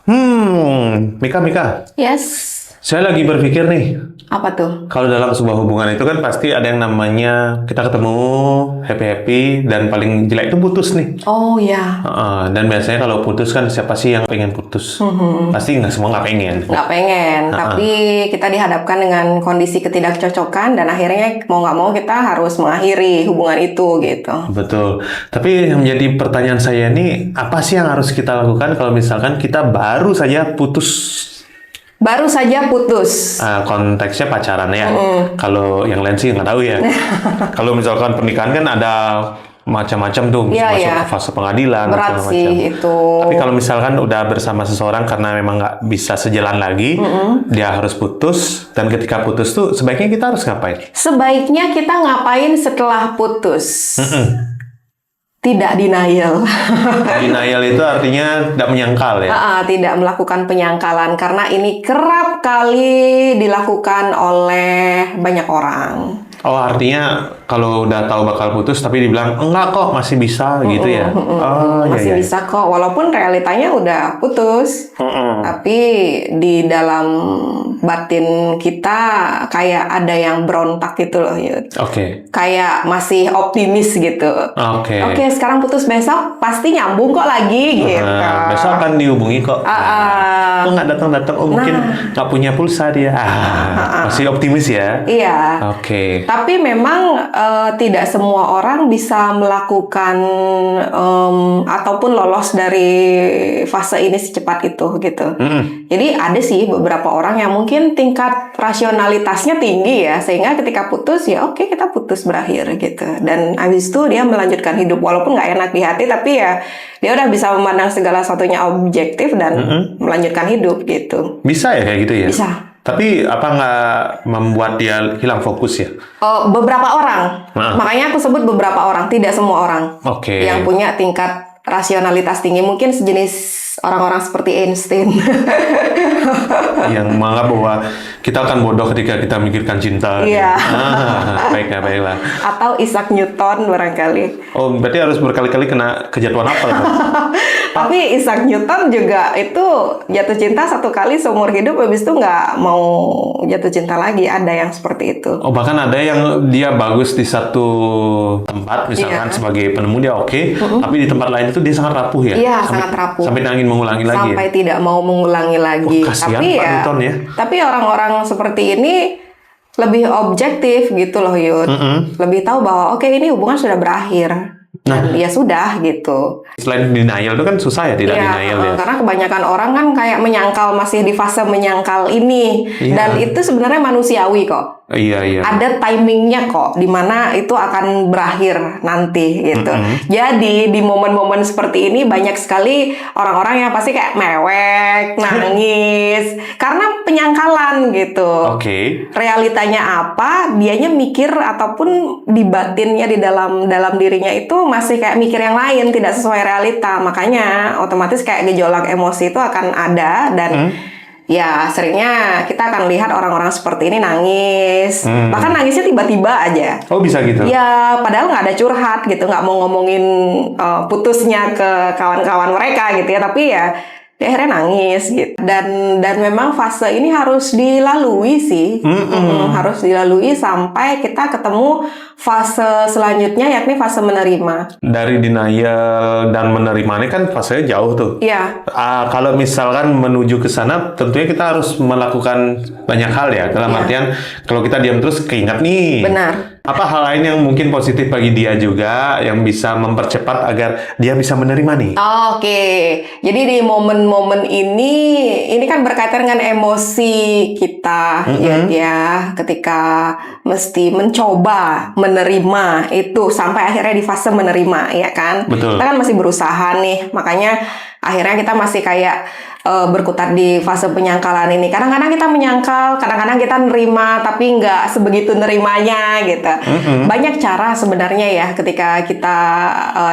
Mika, Yes. saya lagi berpikir nih, Apa tuh? kalau dalam sebuah hubungan itu kan pasti ada yang namanya kita ketemu, happy-happy, dan paling jelek itu putus nih. Oh ya, Dan biasanya kalau putus kan siapa sih yang pengen putus? Pasti nggak semua nggak pengen. nggak pengen. Tapi kita dihadapkan dengan kondisi ketidakcocokan dan akhirnya mau nggak mau kita harus mengakhiri hubungan itu gitu. Betul. Tapi yang menjadi pertanyaan saya nih, apa sih yang harus kita lakukan kalau misalkan kita baru saja putus? Baru saja putus. Konteksnya pacaran ya. Kalau yang lain sih nggak tahu ya. Kalau misalkan pernikahan kan ada macam-macam tuh, Iya, masuk iya. ke fase pengadilan, Berat segala sih macam. itu. Tapi kalau misalkan udah bersama seseorang karena memang nggak bisa sejalan lagi, dia harus putus. Dan ketika putus tuh sebaiknya kita harus ngapain? Sebaiknya kita ngapain setelah putus? Tidak denial. Denial itu artinya tidak menyangkal ya. Tidak melakukan penyangkalan karena ini kerap kali dilakukan oleh banyak orang. Oh, artinya kalau udah tahu bakal putus tapi dibilang enggak kok, masih bisa gitu ya. Oh, Masih iya, iya. bisa kok, walaupun realitanya udah putus. Tapi di dalam batin kita kayak ada yang berontak gitu loh, Yud. Oke. Kayak masih optimis gitu. Oke. Oke, sekarang putus, besok pasti nyambung kok lagi gitu. Besok akan dihubungi kok. Kok nggak datang-datang? Oh, mungkin nggak punya pulsa dia. Masih optimis ya. Iya. Oke. Tapi memang tidak semua orang bisa melakukan ataupun lolos dari fase ini secepat itu gitu. Jadi ada sih beberapa orang yang mungkin tingkat rasionalitasnya tinggi ya, sehingga ketika putus ya oke, kita putus, berakhir gitu. Dan habis itu dia melanjutkan hidup walaupun nggak enak di hati, tapi ya dia udah bisa memandang segala satunya objektif dan melanjutkan hidup gitu. Bisa ya kayak gitu ya? Bisa. Tapi apa nggak membuat dia hilang fokus ya? Beberapa orang, makanya aku sebut beberapa orang, tidak semua orang Oke. yang punya tingkat rasionalitas tinggi, mungkin sejenis orang-orang seperti Einstein. Yang menganggap bahwa kita akan bodoh ketika kita mikirkan cinta. Iya. Baiklah, baiklah. Atau Isaac Newton barangkali. Oh, berarti harus berkali-kali kena kejatuhan apel kan? Tapi Isaac Newton juga itu jatuh cinta satu kali seumur hidup, habis itu nggak mau jatuh cinta lagi. Ada yang seperti itu. Oh, bahkan ada yang dia bagus di satu tempat, misalkan sebagai penemu dia oke, tapi di tempat lain itu dia sangat rapuh ya? Iya, sangat rapuh. Sampai ingin mengulangi lagi Sampai ya? tidak mau mengulangi lagi. Kasihan Tapi Pak ya, Newton ya. tapi orang-orang seperti ini lebih objektif gitu loh, Yud. Lebih tahu bahwa oke, ini hubungan sudah berakhir. Dan ya sudah gitu. Selain denial itu kan susah ya, tidak denial ya? Karena kebanyakan orang kan kayak menyangkal, masih di fase menyangkal ini. Iya. Dan itu sebenarnya manusiawi kok. Iya, iya. Ada timingnya kok, di mana itu akan berakhir nanti gitu. Jadi di momen-momen seperti ini banyak sekali orang-orang yang pasti kayak mewek, nangis, karena penyangkalan gitu. Oke. Realitanya apa, dianya mikir ataupun di batinnya, di dalam dirinya itu masih kayak mikir yang lain, tidak sesuai realita. Makanya otomatis kayak gejolak emosi itu akan ada dan ya seringnya kita akan lihat orang-orang seperti ini nangis. Bahkan nangisnya tiba-tiba aja. Oh, bisa gitu? Ya, padahal nggak ada curhat gitu, nggak mau ngomongin putusnya ke kawan-kawan mereka gitu ya, tapi ya dia akhirnya nangis gitu. Dan memang fase ini harus dilalui sih, harus dilalui sampai kita ketemu fase selanjutnya, yakni fase menerima. Dari denial dan menerima ini kan fasenya jauh tuh. Iya. Kalau misalkan menuju ke sana, tentunya kita harus melakukan banyak hal ya. Dalam artian, kalau kita diam terus keingat nih. Benar. Apa hal lain yang mungkin positif bagi dia juga, yang bisa mempercepat agar dia bisa menerima nih? Oke, jadi di momen-momen ini kan berkaitan dengan emosi kita, ya, ketika mesti mencoba menerima itu sampai akhirnya di fase menerima, ya kan? Betul. Kita kan masih berusaha nih, makanya akhirnya kita masih kayak berkutat di fase penyangkalan ini. Kadang-kadang kita menyangkal, kadang-kadang kita nerima, tapi nggak sebegitu nerimanya gitu. Banyak cara sebenarnya ya ketika kita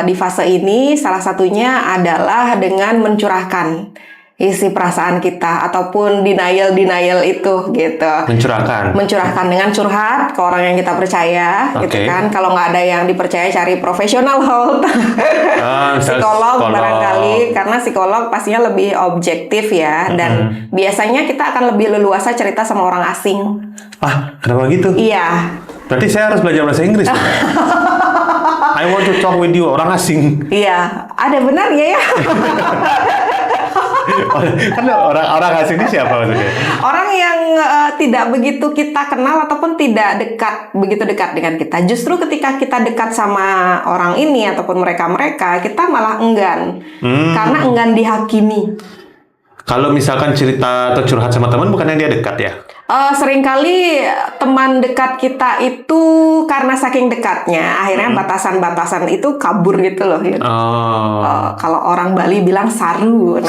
di fase ini. Salah satunya adalah dengan mencurahkan. isi perasaan kita ataupun denial itu gitu. Mencurahkan dengan curhat ke orang yang kita percaya, gitu kan. Kalau nggak ada yang dipercaya, cari profesional hold. Psikolog barangkali, karena psikolog pastinya lebih objektif ya, dan biasanya kita akan lebih leluasa cerita sama orang asing. Kenapa gitu? Iya. Berarti saya harus belajar bahasa Inggris. I want to talk with you, orang asing. Iya, ada benarnya ya. Kan orang asing ini siapa maksudnya? Orang yang tidak begitu kita kenal ataupun tidak begitu dekat dengan kita. Justru ketika kita dekat sama orang ini ataupun mereka kita malah enggan, karena enggan dihakimi. Kalau misalkan cerita atau curhat sama teman, bukannya dia dekat ya? Seringkali teman dekat kita itu karena saking dekatnya, akhirnya batasan-batasan itu kabur gitu loh. Kalau orang Bali bilang saru.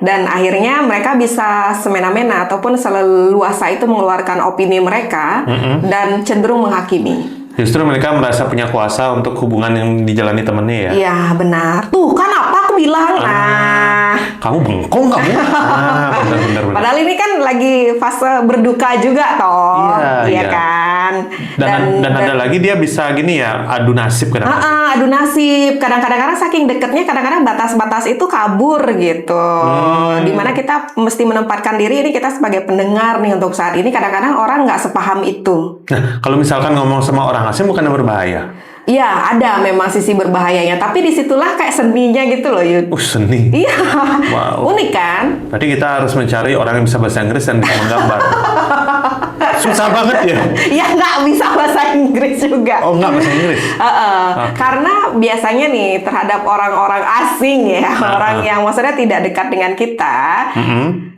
Dan akhirnya mereka bisa semena-mena ataupun seleluasa itu mengeluarkan opini mereka dan cenderung menghakimi. Justru mereka merasa punya kuasa untuk hubungan yang dijalani temennya ya? Iya, benar. Tuh, kan apa aku bilang? Kamu bengkong kamu? Benar. Padahal ini kan lagi fase berduka juga toh. Iya kan? Dan ada lagi dia bisa gini ya, adu nasib kadang-kadang. Adu nasib. Kadang-kadang saking deketnya, kadang-kadang batas-batas itu kabur gitu. Dimana kita mesti menempatkan diri, ini kita sebagai pendengar nih untuk saat ini, kadang-kadang orang nggak sepaham itu. Nah, kalau misalkan ngomong sama orang asing bukannya berbahaya? Iya, ada memang sisi berbahayanya. Tapi disitulah kayak seninya gitu loh, Yud. Seni? Iya. Wow. Unik kan? Berarti kita harus mencari orang yang bisa bahasa Inggris dan bisa menggambar. Susah banget ya? Ya, nggak bisa bahasa Inggris juga. Oh, nggak bahasa Inggris? Karena biasanya nih, terhadap orang-orang asing ya, orang yang maksudnya tidak dekat dengan kita,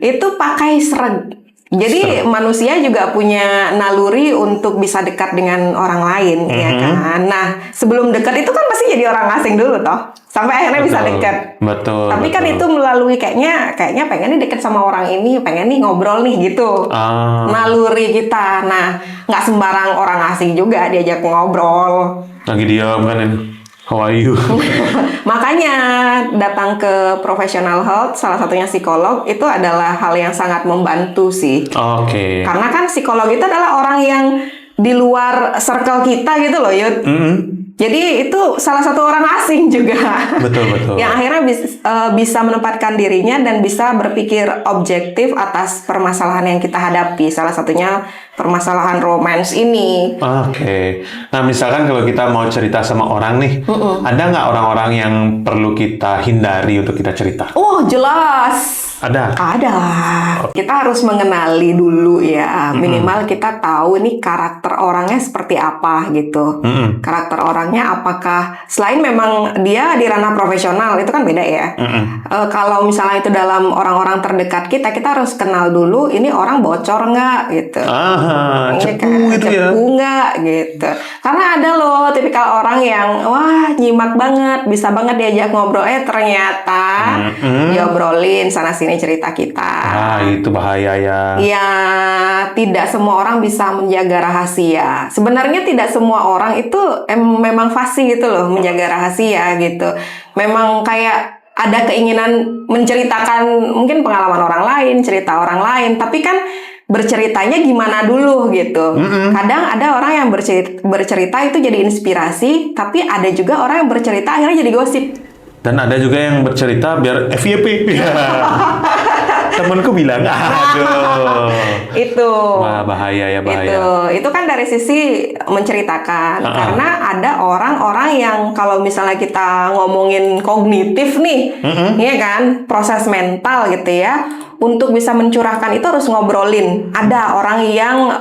itu pakai sereg. Jadi manusia juga punya naluri untuk bisa dekat dengan orang lain, ya kan? Nah, sebelum dekat itu kan pasti jadi orang asing dulu toh, sampai akhirnya bisa dekat. Betul. Tapi kan itu melalui kayaknya pengen nih dekat sama orang ini, pengen nih ngobrol nih gitu. Naluri kita. Nah, nggak sembarang orang asing juga diajak ngobrol. Lagi diam kan ini. How are you? Makanya datang ke professional health, salah satunya psikolog, itu adalah hal yang sangat membantu sih. Karena kan psikolog itu adalah orang yang di luar circle kita gitu loh, Yud. Jadi itu salah satu orang asing juga. Betul. Yang akhirnya bisa menempatkan dirinya dan bisa berpikir objektif atas permasalahan yang kita hadapi. Salah satunya permasalahan romance ini. Nah, misalkan kalau kita mau cerita sama orang nih, ada nggak orang-orang yang perlu kita hindari untuk kita cerita? Oh, jelas. Ada. Kita harus mengenali dulu ya. Minimal kita tahu nih karakter orangnya seperti apa gitu. Karakter orangnya apakah selain memang dia di ranah profesional itu kan beda ya. Kalau misalnya itu dalam orang-orang terdekat kita harus kenal dulu ini orang bocor nggak gitu. Cepu gitu ya. Cepu nggak gitu. Karena ada loh tipikal orang yang wah nyimak banget, bisa banget diajak ngobrol. Ternyata diobrolin sana sini cerita kita. Itu bahaya ya. Ya, tidak semua orang bisa menjaga rahasia. Sebenarnya tidak semua orang itu memang fasih gitu loh menjaga rahasia gitu. Memang kayak ada keinginan menceritakan mungkin pengalaman orang lain, cerita orang lain, tapi kan berceritanya gimana dulu gitu. Kadang ada orang yang bercerita itu jadi inspirasi, tapi ada juga orang yang bercerita akhirnya jadi gosip. Dan ada juga yang bercerita biar FYP. Temenku bilang, aduh. Itu. Wah, bahaya ya, bahaya. Itu kan dari sisi menceritakan. Karena ada orang-orang yang kalau misalnya kita ngomongin kognitif nih, ya kan, proses mental gitu ya. Untuk bisa mencurahkan itu harus ngobrolin. Ada orang yang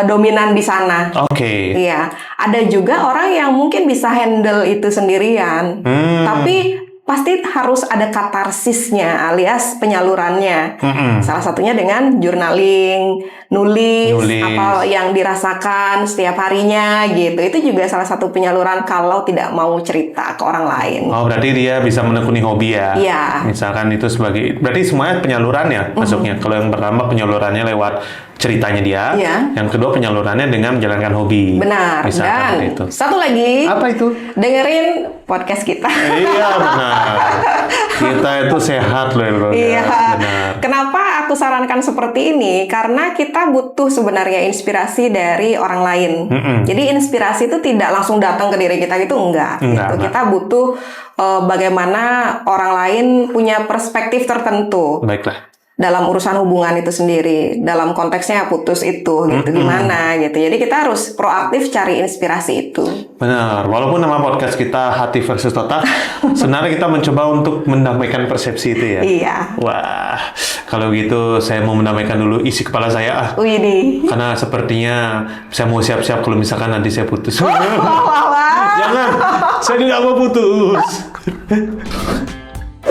dominan di sana. Iya. Ada juga orang yang mungkin bisa handle itu sendirian. Tapi pasti harus ada katarsisnya alias penyalurannya. Salah satunya dengan journaling, nulis apa yang dirasakan setiap harinya gitu. Itu juga salah satu penyaluran kalau tidak mau cerita ke orang lain. Berarti dia bisa menekuni hobi ya. Iya. Misalkan itu berarti semuanya penyaluran ya masuknya. Kalau yang pertama penyalurannya lewat ceritanya dia. Iya. Yang kedua penyalurannya dengan menjalankan hobi. Benar. Misalkan Dan itu. satu lagi, Apa itu? dengerin podcast kita. Iya benar. Kita itu sehat loh. Iya. Benar. Kenapa aku sarankan seperti ini? Karena kita butuh sebenarnya inspirasi dari orang lain. Jadi inspirasi itu tidak langsung datang ke diri kita gitu, enggak. Gitu. Kita butuh bagaimana orang lain punya perspektif tertentu. Baiklah. Dalam urusan hubungan itu sendiri, dalam konteksnya putus itu gitu, gimana gitu. Jadi kita harus proaktif cari inspirasi itu. Benar, walaupun nama podcast kita Hati versus Otak, sebenarnya kita mencoba untuk mendamaikan persepsi itu ya. Iya. Wah, kalau gitu saya mau mendamaikan dulu isi kepala saya. Widih. Karena sepertinya saya mau siap-siap kalau misalkan nanti saya putus. Wah. Jangan, saya tidak mau putus.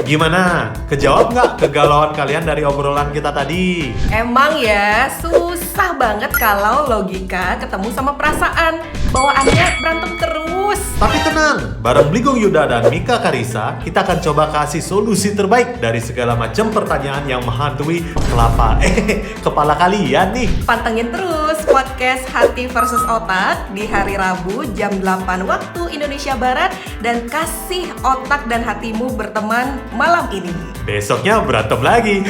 Gimana? Kejawab nggak kegalauan kalian dari obrolan kita tadi? Emang ya, susah banget kalau logika ketemu sama perasaan. Bawaannya berantem terus. Tapi tenang, bareng Bligong Yuda dan Mika Karisa, kita akan coba kasih solusi terbaik dari segala macam pertanyaan yang menghantui kepala kalian nih. Pantengin terus podcast Hati versus Otak di hari Rabu jam 8 waktu Indonesia Barat dan kasih otak dan hatimu berteman malam ini. Besoknya berantem lagi.